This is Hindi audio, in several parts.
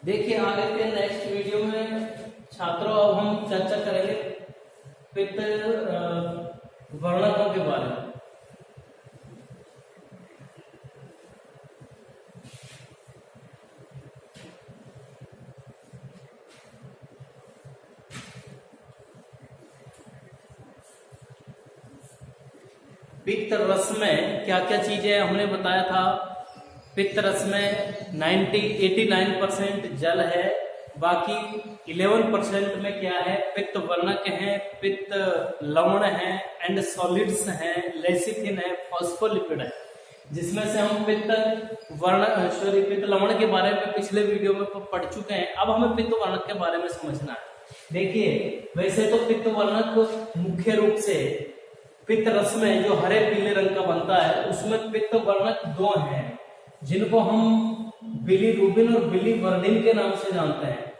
देखिए आगे के नेक्स्ट वीडियो में छात्रों अब हम चर्चा करेंगे पित्त वर्णकों के बारे में। पित्त रस में क्या क्या चीजें हमने बताया था। पित्त रस में 89% जल है, बाकी 11% में क्या है, पित्त वर्णक है, पित्त लवण है, एंड सॉलिड्स हैं, लेसिथिन है, फॉस्फोलिपिड है, जिसमें से हम पित्त लवण के बारे में पिछले वीडियो में पढ़ चुके हैं। अब हमें पित्त वर्णक के बारे में समझना है। देखिए वैसे तो पित्त वर्णक मुख्य रूप से पित्त रस में जो हरे पीले रंग का बनता है उसमें पित्त वर्णक दो हैं, जिनको हम बिलीरुबिन और बिलीवर्डिन के नाम से जानते हैं।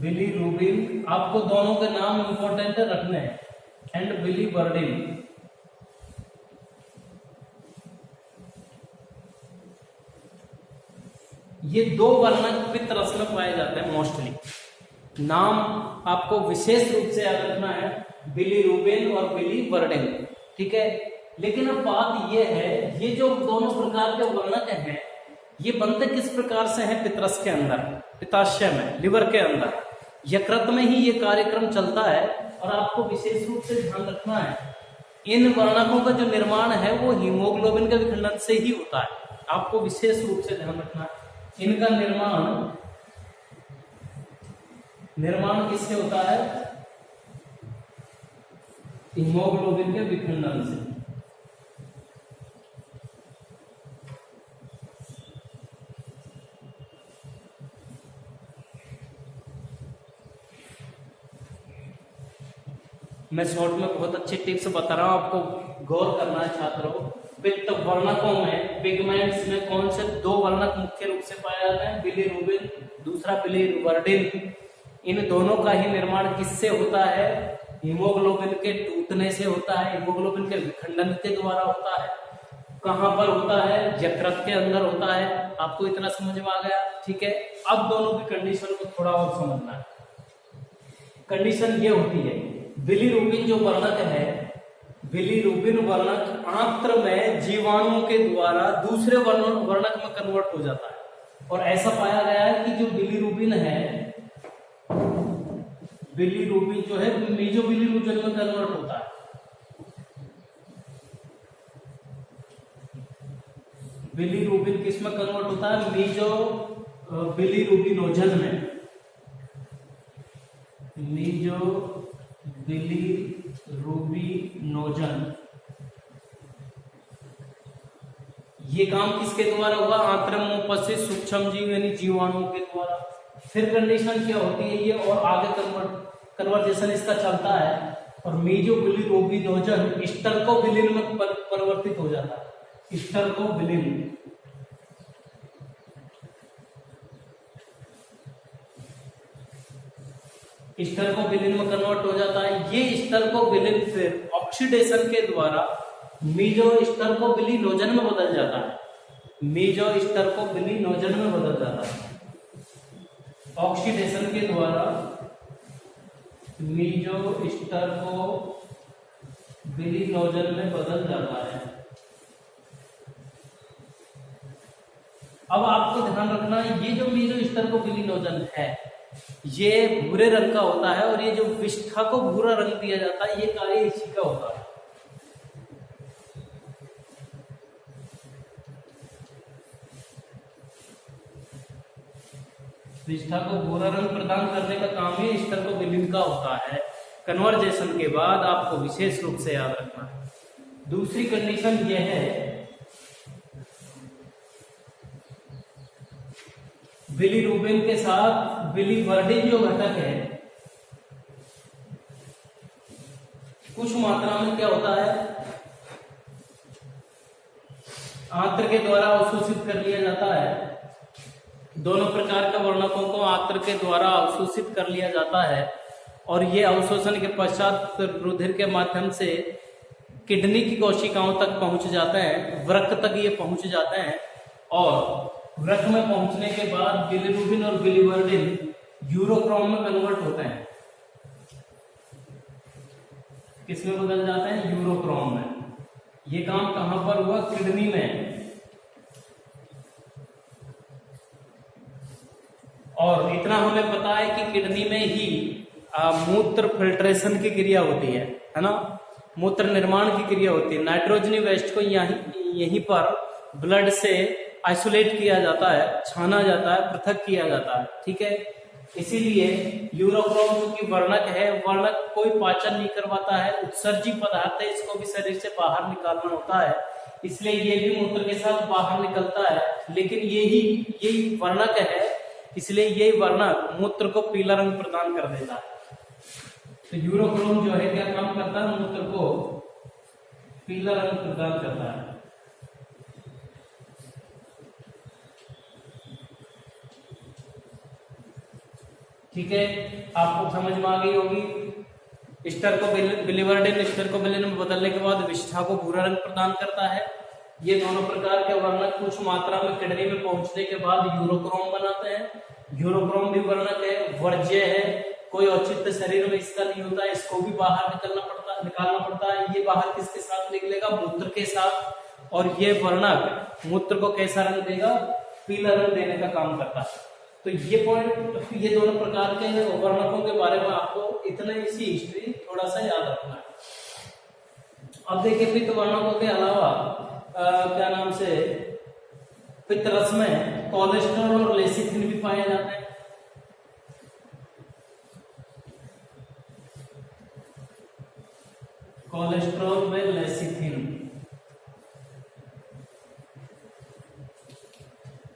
बिलीरुबिन, आपको दोनों के नाम इंपॉर्टेंट रखने हैं, एंड बिलीवर्डिन। ये दो वर्णक पित्त रस में पाए जाते हैं मोस्टली। नाम आपको विशेष रूप से याद रखना है, बिलीरुबिन और बिलीवर्डिन, ठीक है। लेकिन अब बात यह है, ये जो दोनों प्रकार के वर्णक हैं ये बनते किस प्रकार से हैं पित्तरस के अंदर, पित्ताशय में, लिवर के अंदर, यकृत में ही ये कार्यक्रम चलता है। और आपको विशेष रूप से ध्यान रखना है, इन वर्णकों का जो निर्माण है वो हीमोग्लोबिन के विखंडन से ही होता है। आपको विशेष रूप से ध्यान रखना है, इनका निर्माण किससे होता है, हीमोग्लोबिन के विखंडन से। मैं शॉर्ट में बहुत अच्छे टिप्स बता रहा हूं, आपको गौर करना है छात्रों। पित्त वर्णकों में, पिगमेंट्स में कौन से दो वर्णक मुख्य रूप से पाए जाते हैं, बिलीरुबिन, दूसरा बिलीवर्डिन। इन दोनों का ही निर्माण किससे होता है, हीमोग्लोबिन के टूटने से होता है, हीमोग्लोबिन के विखंडन के द्वारा होता है। कहां पर होता है, यकृत के अंदर होता है। आपको इतना समझ में आ गया, ठीक है। अब दोनों की कंडीशन को थोड़ा और समझना है। कंडीशन ये होती है, बिलीरुबिन जो वर्णक है, बिलीरुबिन वर्णक आंत्र में जीवाणुओं के द्वारा दूसरे वर्णक में कन्वर्ट हो जाता है। और ऐसा पाया गया है कि जो बिलीरुबिन है, बिलीरुबिन जो है मेजोबिलीरुबिन में कन्वर्ट होता है। बिलीरुबिन किस में कन्वर्ट होता है, मेजोबिलीरुबिनोजन में, मेजोबिलीरुबिनोजन। ये काम किसके द्वारा हुआ, आंत्रम उपस्थित सूक्ष्म जीव यानी जीवाणुओं के द्वारा। फिर कंडीशन क्या होती है, ये और आगे कन्वर्जेशन इसका चलता है और मेजोबिलीरुबिनोजन स्टर्कोबिलिन में परिवर्तित हो जाता है। स्टर्कोबिलिन, स्टर्कोबिलिन में कन्वर्ट हो जाता है। ये स्टर्कोबिलिन फिर ऑक्सीडेशन के द्वारा मीजो स्टर्कोबिलिनोजन में बदल जाता है, मीजो स्टर्कोबिलिनोजन में बदल जाता है। ऑक्सीडेशन के द्वारा मीजो स्टर्कोबिलिनोजन में बदल जाता है। अब आपको ध्यान रखना है, ये जो मीजो स्टर्कोबिलिनोजन है ये भूरे रंग का होता है, और ये जो विष्ठा को भूरा रंग दिया जाता है ये कार्य इसी का होता है। विष्ठा को भूरा रंग प्रदान करने का काम ही स्टर्कोबिलिन का होता है। कन्वर्जेशन के बाद आपको विशेष रूप से याद रखना है। दूसरी कंडीशन यह है, बिलीरुबिन के साथ बिलीवर्डिन जो घटक है, कुछ मात्रा में क्या होता है, आंत्र के द्वारा अवशोषित कर लिया जाता है। दोनों प्रकार के वर्णकों को आंत्र के द्वारा अवशोषित कर लिया जाता है, और ये अवशोषण के पश्चात रुधिर के माध्यम से किडनी की कोशिकाओं तक पहुंच जाते हैं, वृक्क तक ये पहुंच जाते हैं, और वृक्क में पहुंचने के बाद बिलिरुबिन और बिलिवर्डिन यूरोक्रोम में कन्वर्ट होते हैं। किसमें बदल जाते हैं? यूरोक्रोम में। ये काम कहां पर हुआ? किडनी में। और इतना हमें पता है कि किडनी में ही मूत्र फिल्ट्रेशन की क्रिया होती है ना, मूत्र निर्माण की क्रिया होती है। नाइट्रोजनी वेस्ट को यहीं पर ब्लड से आइसोलेट किया जाता है, छाना जाता है, पृथक किया जाता है, ठीक है। इसीलिए यूरोक्रोम जो कि वर्णक है, वर्णक कोई पाचन नहीं करवाता है, उत्सर्जी पदार्थ है, इसको भी शरीर से बाहर निकालना होता है, इसलिए ये भी मूत्र के साथ बाहर निकलता है। लेकिन यही वर्णक है, इसलिए यही वर्णक मूत्र को पीला रंग प्रदान कर देता है। तो यूरोक्रोम जो है क्या काम करता है? मूत्र को पीला रंग प्रदान करता है। ठीक है, आपको समझ में आ गई होगी। स्टर को बिलिवर्डिन स्टर को बिलिन में बदलने के बाद विष्ठा को भूरा रंग प्रदान करता है। ये दोनों प्रकार के वर्णक कुछ मात्रा में किडनी में पहुंचने के बाद यूरोक्रोम बनाते हैं। यूरोक्रोम भी वर्णक है, वर्ज्य है, कोई औचित्य शरीर में इसका नहीं होता है, इसको भी बाहर निकालना पड़ता है। ये बाहर किसके साथ निकलेगा? मूत्र के साथ। और ये वर्णक मूत्र को कैसा रंग देगा? पीला रंग देने का काम करता है। तो ये पॉइंट, ये दोनों प्रकार के वर्णकों के बारे में आपको इतना सी हिस्ट्री थोड़ा सा याद रखना है। अब देखिए, पित्त वर्णकों के अलावा क्या नाम से पित्त रस में कोलेस्ट्रॉल और लेसिथिन भी पाए जाते हैं। कोलेस्ट्रॉल में लेसिथिन,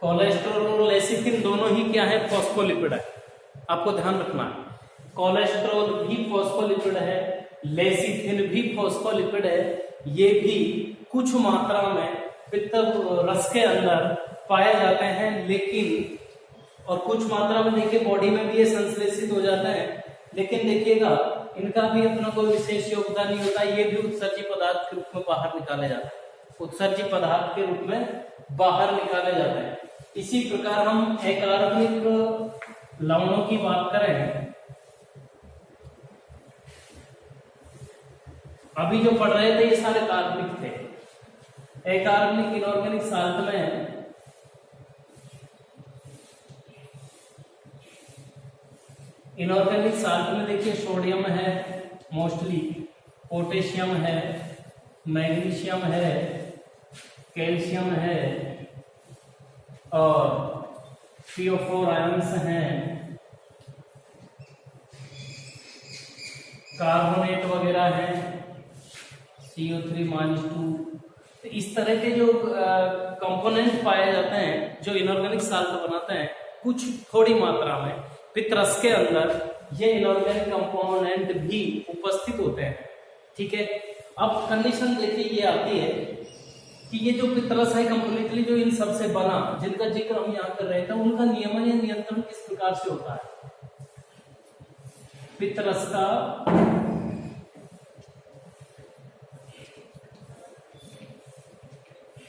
कोलेस्ट्रॉल और लेसिथिन दोनों ही क्या है? फॉस्फोलिपिड है। आपको ध्यान रखना है, कोलेस्ट्रॉल भी फॉस्फोलिपिड है, लेसिथिन भी फॉस्फोलिपिड है। ये भी कुछ मात्रा में पित्त रस के अंदर पाए जाते हैं, लेकिन और कुछ मात्रा में देखिए बॉडी में भी ये संश्लेषित हो जाते हैं। लेकिन देखिएगा, इनका भी अपना कोई विशेष योगदान नहीं होता। ये भी उत्सर्जी पदार्थ के रूप में बाहर निकाले जाते हैं, उत्सर्जी पदार्थ के रूप में बाहर निकाले जाते हैं। इसी प्रकार हम अकार्बनिक लवणों की बात करें, अभी जो पढ़ रहे थे ये सारे कार्बनिक थे। अकार्बनिक इनऑर्गेनिक साल्ट में इनऑर्गेनिक साल्ट में देखिए सोडियम है मोस्टली, पोटेशियम है, मैग्नीशियम है, कैल्शियम है और CO4 आयंस हैं, कार्बोनेट वगैरह हैं, CO3-2। तो इस तरह के जो कंपोनेंट पाए जाते हैं जो इनऑर्गेनिक साल्ट बनाते हैं, कुछ थोड़ी मात्रा में पित्त रस के अंदर ये इनऑर्गेनिक कंपोनेंट भी उपस्थित होते हैं। ठीक है, अब कंडीशन देखिए ये आती है कि ये जो पित्त रस है कंप्लीटली जो इन सब से बना, जिनका जिक्र हम यहाँ कर रहे थे, उनका नियमन या नियंत्रण किस प्रकार से होता है? पित्त रस का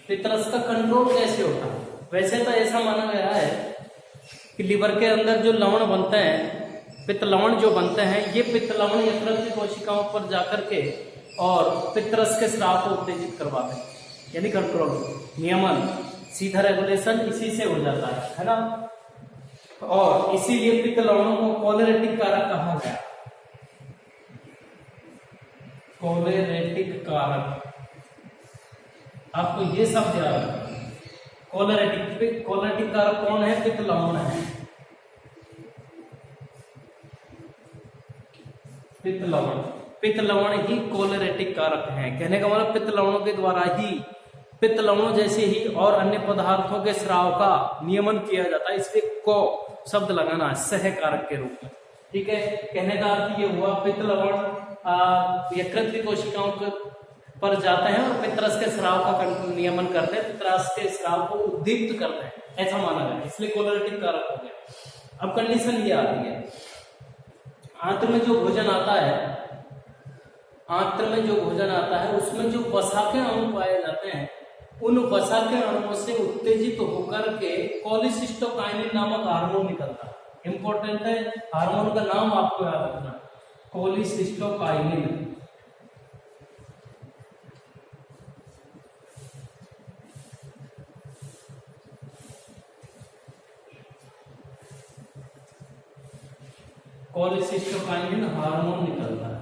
पित्त रस का कंट्रोल कैसे होता है? वैसे तो ऐसा माना गया है कि लीवर के अंदर जो लवण बनते हैं, पित्त लवण जो बनते हैं, ये पित्त लवण यकृत की कोशिकाओं पर जाकर के और पित्त रस के स्राव को उत्तेजित करवाते हैं, यानी कंट्रोल, नियमन, सीधा रेगुलेशन इसी से हो जाता है ना। और इसीलिए पित्त लवणों को कोलेरेटिक कारक कहा गया। कोलेरेटिक कारक, आपको ये शब्द याद रखना। कोलेरेटिक कारक कौन है? पित्त लवण है। पित्त लवण ही कोलेरेटिक कारक हैं। कहने का मतलब पित्त लवणों के द्वारा ही, पित्त लवणों जैसे ही और अन्य पदार्थों के स्राव का नियमन किया जाता है, इसलिए को शब्द लगाना है सह कारक के रूप में। ठीक है, कहने का अर्थ ये हुआ पित्त लवण यकृत की कोशिकाओं पर जाते हैं और पित्त रस के स्राव का नियमन करते हैं, पित्त रस के स्राव को उद्दीप्त करते हैं, ऐसा माना गया, इसलिए कोलेरेटिक कारक हो गया। अब कंडीशन ये आती है, आंत्र में जो भोजन आता है, आंत्र में जो भोजन आता है उसमें जो वसा के अणु पाए जाते हैं, उन वसा के अणुओं से उत्तेजित होकर के कोलिसिस्टोकाइनिन नामक हार्मोन निकलता है। इंपॉर्टेंट है, हार्मोन का नाम आपको याद रखना, कोलिसिस्टोकाइनिन। कोलिसिस्टोकाइनिन हार्मोन निकलता है।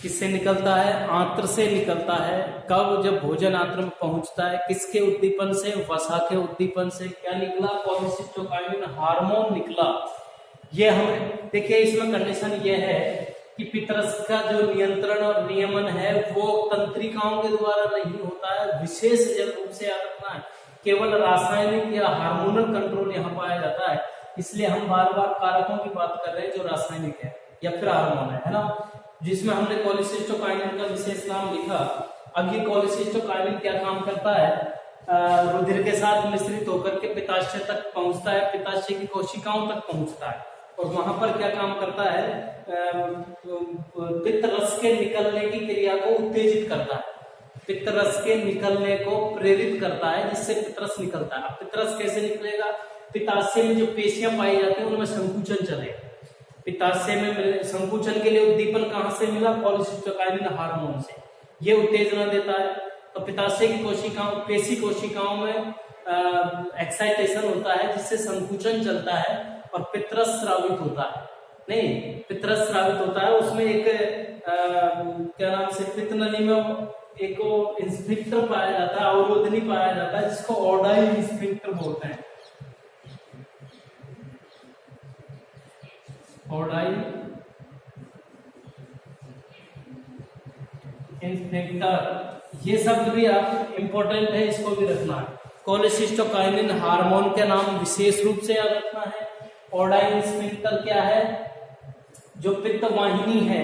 किससे निकलता है? आंत्र से निकलता है। कब? जब भोजन आंत्र में पहुंचता है। किसके उद्दीपन से? वसा के उद्दीपन से। क्या निकला? कोलिसिस्टोकाइनिन हार्मोन निकला। ये हमें देखिए, इसमें कंडीशन ये है कि पितरस का जो नियंत्रण और नियमन है वो तंत्रिकाओं के द्वारा नहीं होता है, विशेष रूप से याद रखना है, केवल रासायनिक या हार्मोनल कंट्रोल यहाँ पाया जाता है। इसलिए हम बार बार कारकों की बात कर रहे हैं जो रासायनिक है या फिर हार्मोन है ना, जिसमें हमने कोलिसिस्टोकाइनिन का विशेष नाम लिखा। अब ये कोलिसिस्टोकाइनिन क्या काम करता है? रुधिर के साथ मिश्रित होकर के पित्ताशय तक पहुंचता है, पित्ताशय की कोशिकाओं तक पहुंचता है और वहां पर क्या काम करता है? पित्त रस के निकलने की क्रिया को उत्तेजित करता है, पित्त रस के निकलने को प्रेरित करता है, जिससे पित्तरस निकलता है। अब पित्तरस कैसे निकलेगा? पित्ताशय में जो पेशियां पाई जाती है उनमें संकुचन चलेगा। पित्ताशय में संकुचन के लिए उद्दीपन कहां से मिला? कोलिसिस्टोकाइनिन हार्मोन से। ये उत्तेजना देता है तो पित्ताशय की कोशिकाओं, पेशी कोशिकाओं में एक्साइटेशन होता है, जिससे संकुचन चलता है और पित्तरस स्रावित होता है। नहीं, पित्तरस स्रावित होता है, उसमें एक क्या नाम से पित्त नली में एक स्फिंक्टर पाया जाता है, अवरोधनी पाया जाता है, जिसको ओडाइन स्फिंक्टर बोलते हैं। ओडाइन स्फिंक्टर, ये शब्द भी आप इंपॉर्टेंट है, इसको भी रखना है। कोलिसिस्टोकाइनिन हार्मोन के नाम विशेष रूप से याद रखना है। ओडाइन स्फिंक्टर क्या है? जो पित्त वाहिनी है,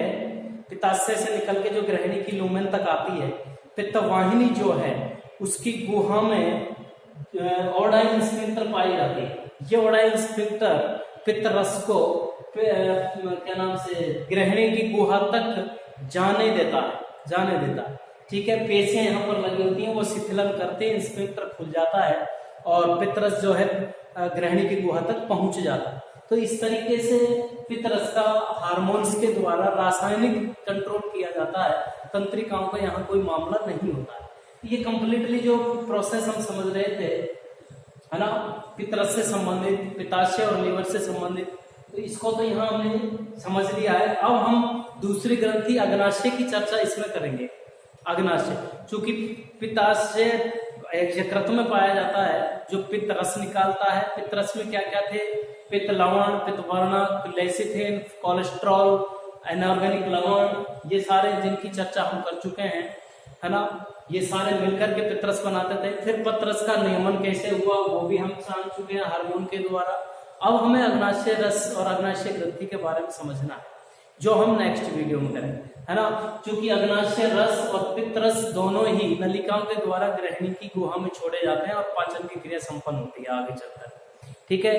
पित्ताशय से निकल के जो ग्रहणी की लुमेन तक आती है, पित्त वाहिनी जो है उसकी गुहा में ओडाइन स्फिंक्टर पाई जाती है। ये ओडाइन स्फिंक्टर पित्त रस को क्या नाम से ग्रहणी की गुहा तक जाने देता है। ठीक है, पेशियां यहाँ पर लगी होती हैं, वो शिथिलन करते हैं, स्फिंक्टर खुल जाता है और पित्तरस जो है ग्रहणी की गुहा तक पहुंच जाता है। तो इस तरीके से पित्तरस का हार्मोन्स के द्वारा रासायनिक कंट्रोल किया जाता है, तंत्रिकाओं का यहाँ कोई मामला नहीं होता है। ये कंप्लीटली जो प्रोसेस हम समझ रहे थे, है ना, पित्तरस से संबंधित, पित्ताशय और लीवर से संबंधित, तो इसको तो यहाँ हमने समझ लिया है। अब हम दूसरी ग्रंथि अग्नाशय की चर्चा इसमें करेंगे। अग्नाशय, चूंकि पित्ताशय यकृत में पाया जाता है, जो पित्त रस निकालता है। पित्त रस में क्या क्या थे? पित्त लवण, पित्त वर्णक, लेसिथिन, कोलेस्ट्रॉल, अनऑर्गेनिक लवण, ये सारे जिनकी चर्चा हम कर चुके हैं, है ना, ये सारे मिलकर के पित्तरस बनाते थे। फिर पित्तरस का नियमन कैसे हुआ वो भी हम जान चुके हैं हार्मोन के द्वारा। अब हमें अग्नाशय रस और अग्नाशय ग्रंथि के बारे में समझना है, जो हम नेक्स्ट वीडियो में करेंगे, है ना। क्योंकि अग्नाशय रस और पित्तरस दोनों ही नलिकाओं के द्वारा ग्रहणी की गुहा में छोड़े जाते हैं और पाचन की क्रिया संपन्न होती है आगे चलकर। ठीक है।